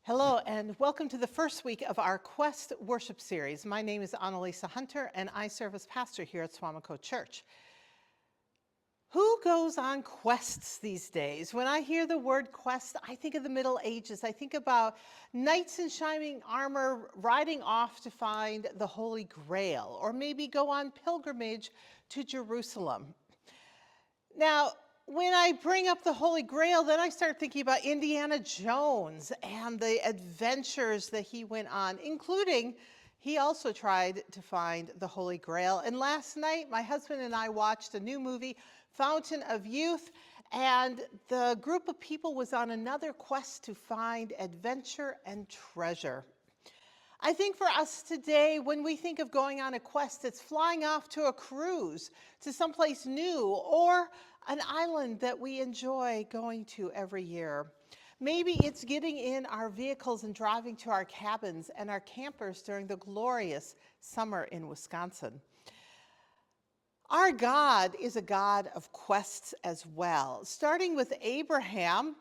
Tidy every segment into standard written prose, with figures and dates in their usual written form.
Hello, and welcome to the first week of our Quest worship series. My name is Annalisa Hunter, and I serve as pastor here at Swamico Church. Who goes on quests these days? When I hear the word quest, I think of the Middle Ages. I think about knights in shining armor riding off to find the Holy Grail, or maybe go on pilgrimage to Jerusalem. Now, when I bring up the Holy Grail, then I start thinking about Indiana Jones and the adventures that he went on, including he also tried to find the Holy Grail. And last night, my husband and I watched a new movie, Fountain of Youth, and the group of people was on another quest to find adventure and treasure. I think for us today, when we think of going on a quest, it's flying off to a cruise, to someplace new, or an island that we enjoy going to every year. Maybe it's getting in our vehicles and driving to our cabins and our campers during the glorious summer in Wisconsin. Our God is a God of quests as well. Starting with Abraham,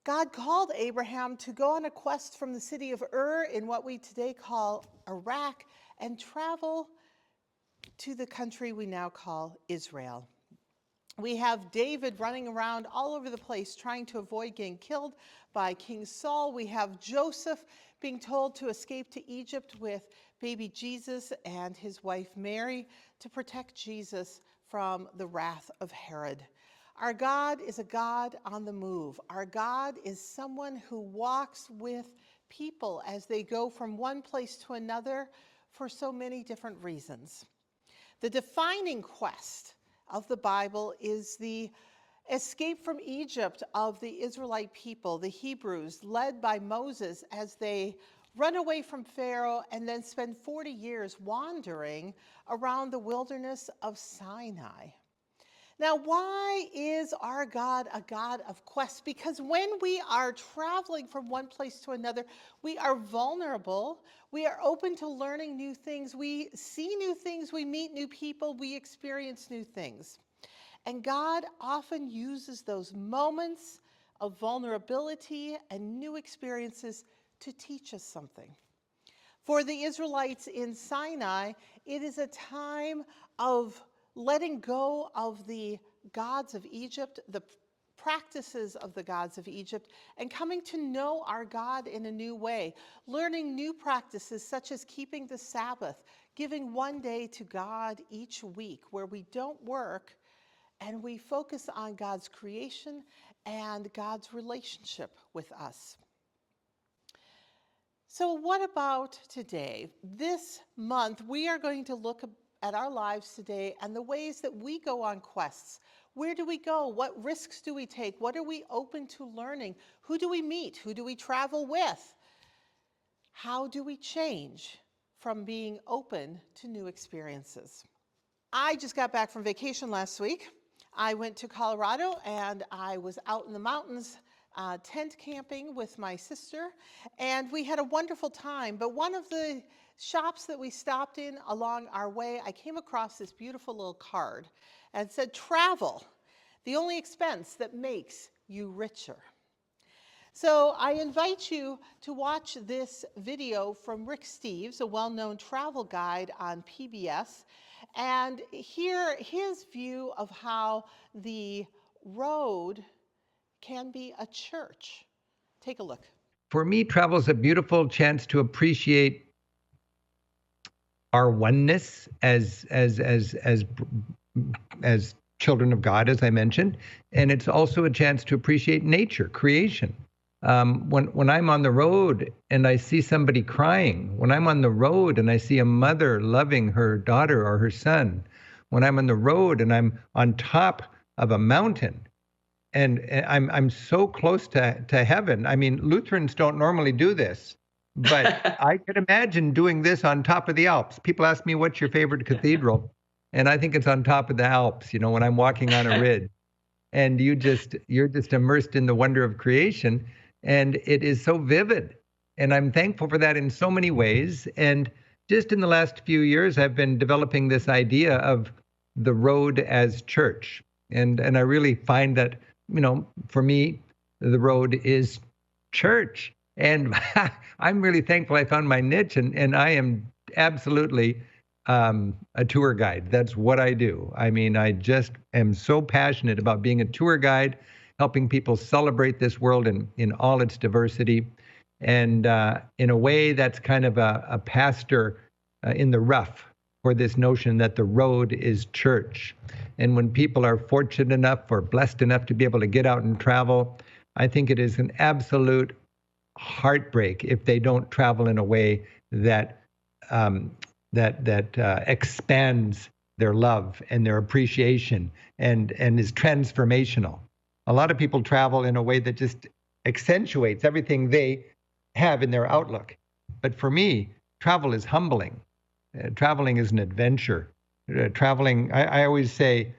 God called Abraham to go on a quest from the city of Ur in what we today call Iraq and travel to the country we now call Israel. We have David running around all over the place trying to avoid getting killed by King Saul. We have Joseph being told to escape to Egypt with baby Jesus and his wife Mary to protect Jesus from the wrath of Herod. Our God is a God on the move. Our God is someone who walks with people as they go from one place to another for so many different reasons. The defining quest of the Bible is the escape from Egypt of the Israelite people, the Hebrews, led by Moses as they run away from Pharaoh and then spend 40 years wandering around the wilderness of Sinai. Now, why is our God a God of quests? Because when we are traveling from one place to another, we are vulnerable. We are open to learning new things. We see new things. We meet new people. We experience new things. And God often uses those moments of vulnerability and new experiences to teach us something. For the Israelites in Sinai, it is a time of letting go of the gods of Egypt, the practices of the gods of Egypt, and coming to know our God in a new way, learning new practices such as keeping the Sabbath, giving one day to God each week where we don't work and we focus on God's creation and God's relationship with us. So what about today? This month, we are going to look at our lives today and the ways that we go on quests. Where do we go? What risks do we take? What are we open to learning? Who do we meet? Who do we travel with? How do we change from being open to new experiences? I just got back from vacation last week. I went to Colorado and I was out in the mountains tent camping with my sister, and we had a wonderful time. But one of the shops that we stopped in along our way, I came across this beautiful little card and it said, "Travel, the only expense that makes you richer." So I invite you to watch this video from Rick Steves, a well-known travel guide on PBS, and hear his view of how the road can be a church. Take a look. For me, travel is a beautiful chance to appreciate our oneness as children of God, as I mentioned, and it's also a chance to appreciate nature, creation. When I'm on the road and I see somebody crying, when I'm on the road and I see a mother loving her daughter or her son, when I'm on the road and I'm on top of a mountain, and I'm so close to heaven. I mean, Lutherans don't normally do this, but I can imagine doing this on top of the Alps. People ask me, what's your favorite cathedral? And I think it's on top of the Alps, you know, when I'm walking on a ridge. And you're just immersed in the wonder of creation. And it is so vivid. And I'm thankful for that in so many ways. And just in the last few years, I've been developing this idea of the road as church. And I really find that, you know, for me, the road is church. And I'm really thankful I found my niche, and I am absolutely a tour guide. That's what I do. I mean, I just am so passionate about being a tour guide, helping people celebrate this world in all its diversity. And in a way, that's kind of a pastor in the rough for this notion that the road is church. And when people are fortunate enough or blessed enough to be able to get out and travel, I think it is an absolute heartbreak if they don't travel in a way that expands their love and their appreciation and is transformational. A lot of people travel in a way that just accentuates everything they have in their outlook. But for me, travel is humbling. Traveling is an adventure. Traveling, I always say,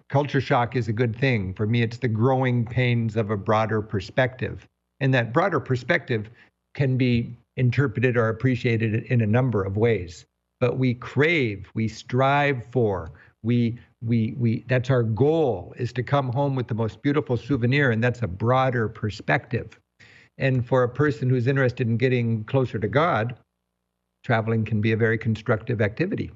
culture shock is a good thing. For me, it's the growing pains of a broader perspective. And that broader perspective can be interpreted or appreciated in a number of ways. But we crave, we strive for, we that's our goal, is to come home with the most beautiful souvenir, and that's a broader perspective. And for a person who's interested in getting closer to God, traveling can be a very constructive activity.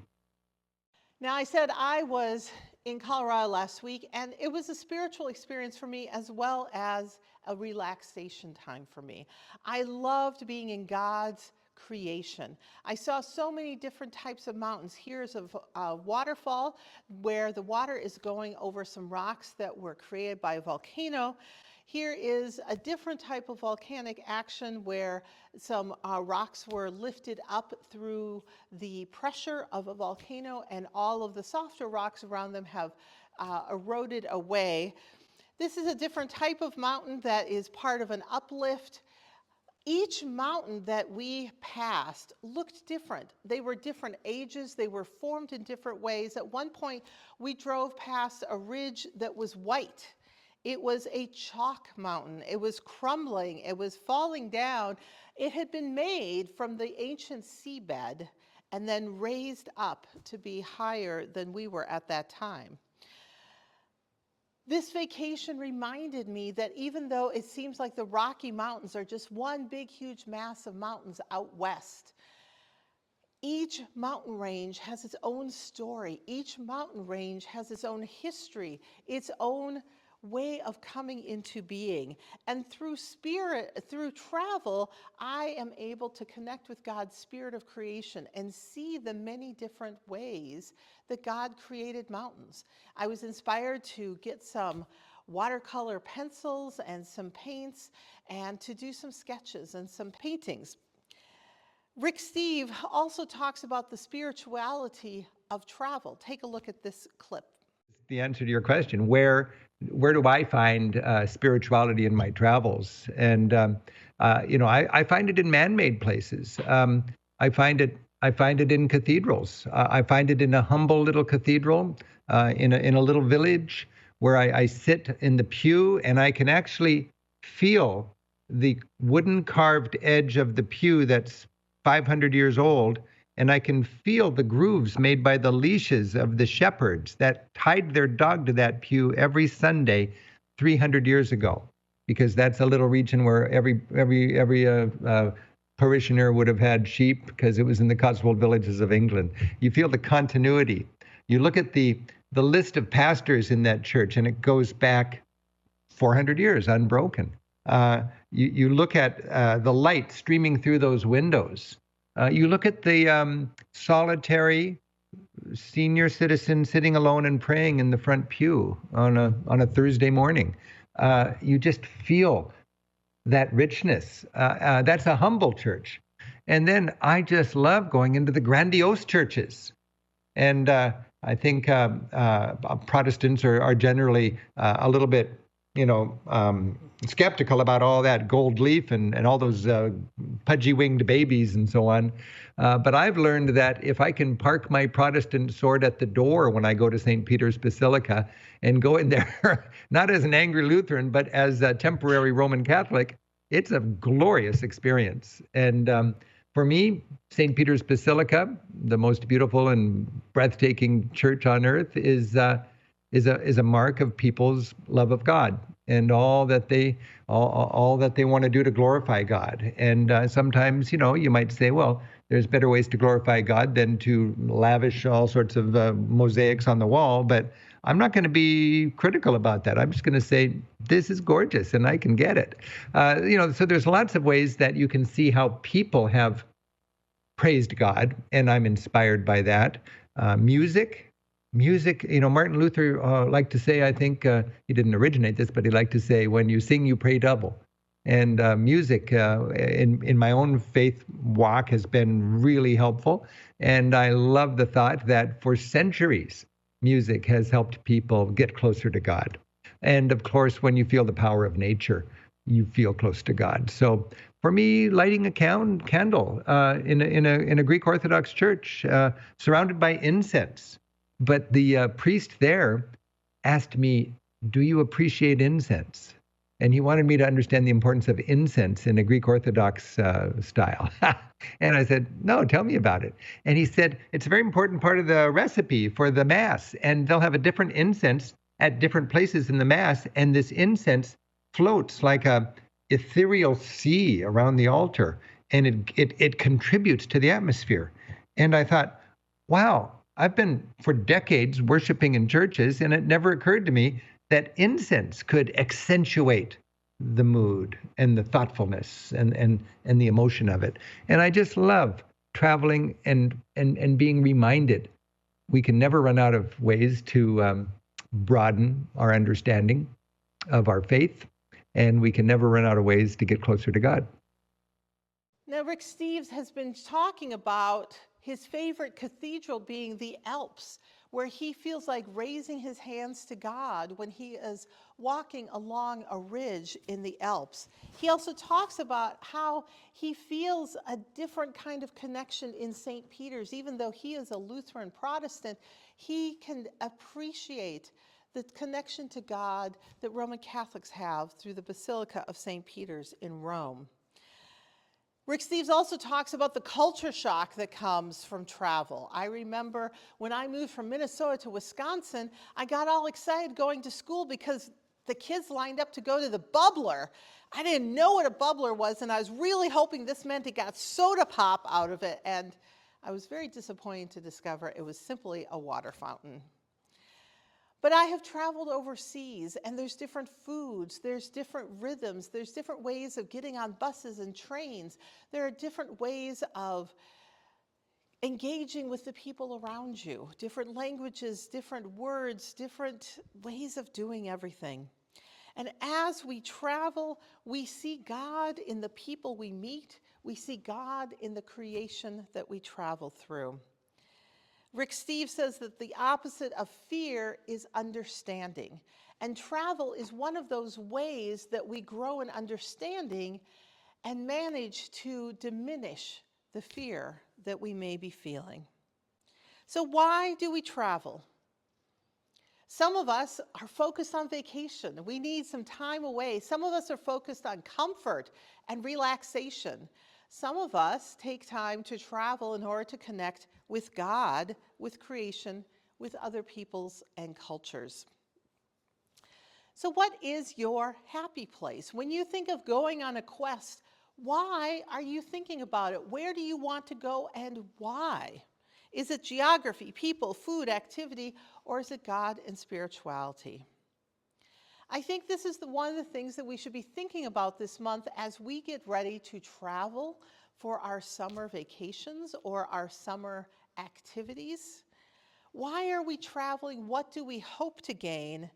Now, I said I was in Colorado last week, and it was a spiritual experience for me as well as a relaxation time for me. I loved being in God's creation. I saw so many different types of mountains. Here's a waterfall where the water is going over some rocks that were created by a volcano. Here is a different type of volcanic action where some rocks were lifted up through the pressure of a volcano, and all of the softer rocks around them have eroded away. This is a different type of mountain that is part of an uplift. Each mountain that we passed looked different. They were different ages. They were formed in different ways. At one point, we drove past a ridge that was white. It was a chalk mountain. It was crumbling. It was falling down. It had been made from the ancient seabed and then raised up to be higher than we were at that time. This vacation reminded me that even though it seems like the Rocky Mountains are just one big, huge mass of mountains out west, each mountain range has its own story. Each mountain range has its own history, its own way of coming into being. And through travel, I am able to connect with God's spirit of creation and see the many different ways that God created mountains. I was inspired to get some watercolor pencils and some paints and to do some sketches and some paintings. Rick Steve also talks about the spirituality of travel. Take a look at this clip. The answer to your question, where do I find spirituality in my travels? And I find it in man-made places. I find it in cathedrals. I find it in a humble little cathedral in a little village where I sit in the pew and I can actually feel the wooden carved edge of the pew that's 500 years old. And I can feel the grooves made by the leashes of the shepherds that tied their dog to that pew every Sunday 300 years ago, because that's a little region where every parishioner would have had sheep because it was in the Cotswold villages of England. You feel the continuity. You look at the list of pastors in that church, and it goes back 400 years unbroken. You look at the light streaming through those windows. You look at the solitary senior citizen sitting alone and praying in the front pew on a Thursday morning. You just feel that richness. That's a humble church. And then I just love going into the grandiose churches. And I think Protestants are generally a little bit, skeptical about all that gold leaf and all those pudgy-winged babies and so on. But I've learned that if I can park my Protestant sword at the door when I go to St. Peter's Basilica and go in there, not as an angry Lutheran, but as a temporary Roman Catholic, it's a glorious experience. And for me, St. Peter's Basilica, the most beautiful and breathtaking church on earth, is a mark of people's love of God. and all that they want to do to glorify God. And sometimes, you might say, well, there's better ways to glorify God than to lavish all sorts of mosaics on the wall. But I'm not going to be critical about that. I'm just going to say, this is gorgeous and I can get it. So there's lots of ways that you can see how people have praised God, and I'm inspired by that. Music, Martin Luther liked to say, I think he didn't originate this, but he liked to say, when you sing, you pray double. And music in my own faith walk has been really helpful. And I love the thought that for centuries, music has helped people get closer to God. And of course, when you feel the power of nature, you feel close to God. So for me, lighting a candle in a Greek Orthodox church, surrounded by incense. But the priest there asked me, "Do you appreciate incense?" And he wanted me to understand the importance of incense in a Greek Orthodox style. And I said, "No, tell me about it." And he said, "It's a very important part of the recipe for the Mass, and they'll have a different incense at different places in the Mass, and this incense floats like a ethereal sea around the altar, and it contributes to the atmosphere." And I thought, wow, I've been for decades worshiping in churches, and it never occurred to me that incense could accentuate the mood and the thoughtfulness and the emotion of it. And I just love traveling and being reminded we can never run out of ways to broaden our understanding of our faith, and we can never run out of ways to get closer to God. Now, Rick Steves has been talking about his favorite cathedral being the Alps, where he feels like raising his hands to God when he is walking along a ridge in the Alps. He also talks about how he feels a different kind of connection in St. Peter's. Even though he is a Lutheran Protestant, he can appreciate the connection to God that Roman Catholics have through the Basilica of St. Peter's in Rome. Rick Steves also talks about the culture shock that comes from travel. I remember when I moved from Minnesota to Wisconsin, I got all excited going to school because the kids lined up to go to the bubbler. I didn't know what a bubbler was, and I was really hoping this meant it got soda pop out of it, and I was very disappointed to discover it was simply a water fountain. But I have traveled overseas, and there's different foods, there's different rhythms, there's different ways of getting on buses and trains. There are different ways of engaging with the people around you, different languages, different words, different ways of doing everything. And as we travel, we see God in the people we meet. We see God in the creation that we travel through. Rick Steves says that the opposite of fear is understanding. And travel is one of those ways that we grow in understanding and manage to diminish the fear that we may be feeling. So why do we travel? Some of us are focused on vacation. We need some time away. Some of us are focused on comfort and relaxation. Some of us take time to travel in order to connect with God, with creation, with other peoples and cultures. So what is your happy place? When you think of going on a quest, why are you thinking about it? Where do you want to go and why? Is it geography, people, food, activity, or is it God and spirituality? I think this is one of the things that we should be thinking about this month as we get ready to travel for our summer vacations or our summer activities. Why are we traveling? What do we hope to gain?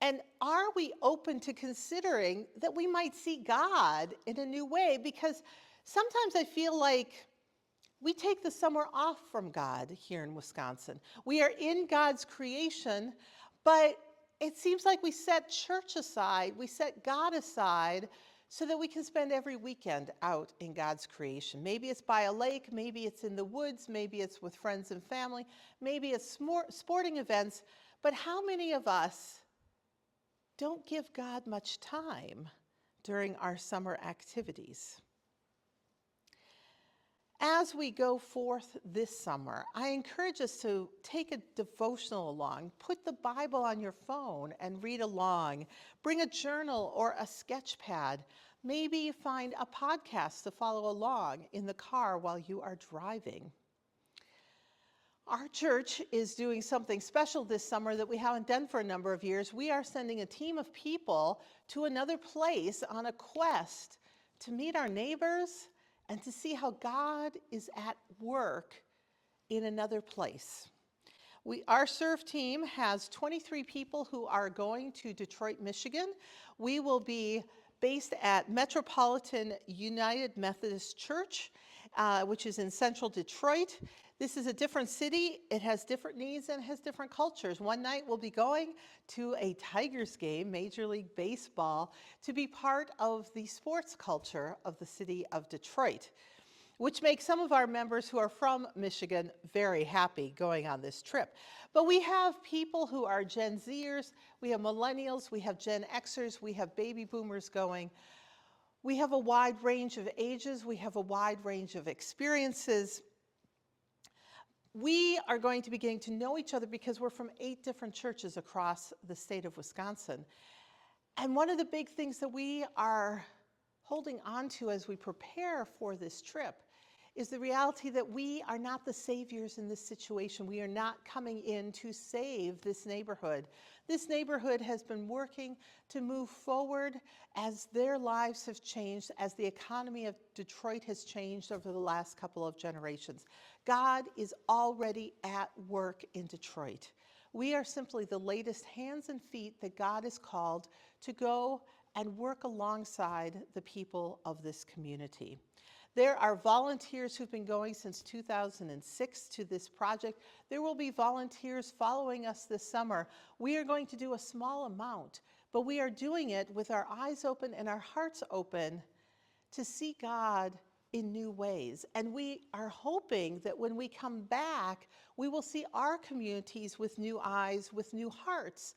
And are we open to considering that we might see God in a new way? Because sometimes I feel like we take the summer off from God here in Wisconsin. We are in God's creation, but it seems like we set church aside, we set God aside so that we can spend every weekend out in God's creation. Maybe it's by a lake, maybe it's in the woods, maybe it's with friends and family, maybe it's sporting events, but how many of us don't give God much time during our summer activities? As we go forth this summer, I encourage us to take a devotional along, put the Bible on your phone and read along, bring a journal or a sketch pad. Maybe you find a podcast to follow along in the car while you are driving. Our church is doing something special this summer that we haven't done for a number of years. We are sending a team of people to another place on a quest to meet our neighbors and to see how God is at work in another place. Our serve team has 23 people who are going to Detroit, Michigan. We will be based at Metropolitan United Methodist Church, which is in central Detroit. This is a different city. It has different needs and has different cultures. One night we'll be going to a Tigers game, Major League Baseball, to be part of the sports culture of the city of Detroit, which makes some of our members who are from Michigan very happy going on this trip. But we have people who are Gen Zers, we have millennials, we have Gen Xers, we have baby boomers going. We have a wide range of ages, we have a wide range of experiences. We are going to be getting to know each other because we're from 8 different churches across the state of Wisconsin. And one of the big things that we are holding on to as we prepare for this trip is the reality that we are not the saviors in this situation. We are not coming in to save this neighborhood. This neighborhood has been working to move forward as their lives have changed, as the economy of Detroit has changed over the last couple of generations. God is already at work in Detroit. We are simply the latest hands and feet that God has called to go and work alongside the people of this community. There are volunteers who've been going since 2006 to this project. There will be volunteers following us this summer. We are going to do a small amount, but we are doing it with our eyes open and our hearts open to see God in new ways. And we are hoping that when we come back, we will see our communities with new eyes, with new hearts.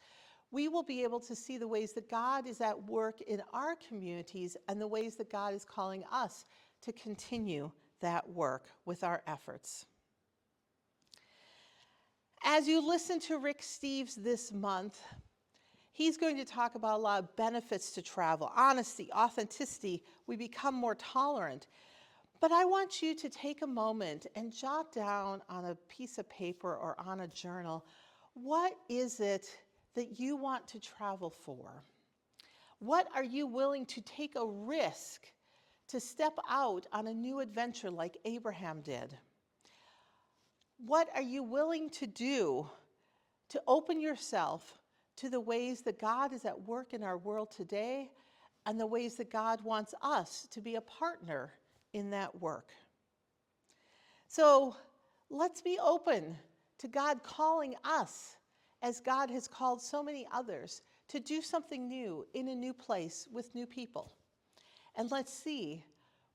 We will be able to see the ways that God is at work in our communities and the ways that God is calling us to continue that work with our efforts. As you listen to Rick Steves this month, he's going to talk about a lot of benefits to travel, honesty, authenticity. We become more tolerant. But I want you to take a moment and jot down on a piece of paper or on a journal, what is it that you want to travel for? What are you willing to take a risk to step out on a new adventure like Abraham did? What are you willing to do to open yourself to the ways that God is at work in our world today and the ways that God wants us to be a partner in that work? So let's be open to God calling us, as God has called so many others, to do something new in a new place with new people. And let's see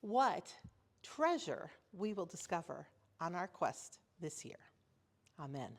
what treasure we will discover on our quest this year. Amen.